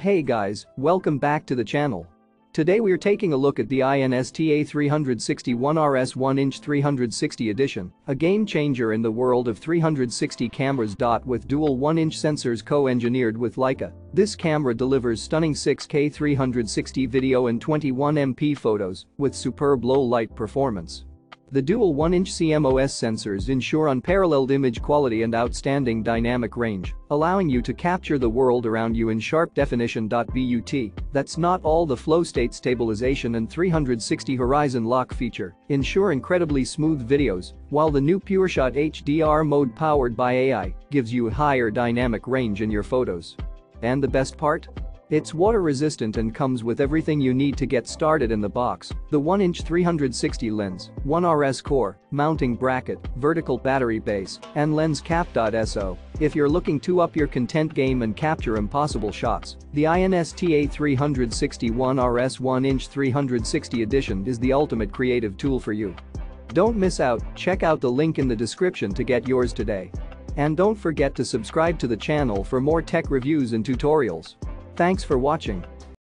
Hey guys, welcome back to the channel. Today we're taking a look at the Insta360 ONE RS 1-inch 360 edition, a game changer in the world of 360 cameras. With dual 1-inch sensors co-engineered with Leica, this camera delivers stunning 6K 360 video and 21MP photos with superb low-light performance. The dual 1-inch CMOS sensors ensure unparalleled image quality and outstanding dynamic range, allowing you to capture the world around you in sharp definition. But that's not all. The flow state stabilization and 360 horizon lock feature ensure incredibly smooth videos, while the new PureShot HDR mode powered by AI gives you higher dynamic range in your photos. And the best part? It's water resistant and comes with everything you need to get started in the box: the 1-inch 360 lens, ONE RS core, mounting bracket, vertical battery base, and lens cap. So, if you're looking to up your content game and capture impossible shots, the Insta360 ONE RS 1-inch 360 edition is the ultimate creative tool for you. Don't miss out. Check out the link in the description to get yours today. And don't forget to subscribe to the channel for more tech reviews and tutorials. Thanks for watching.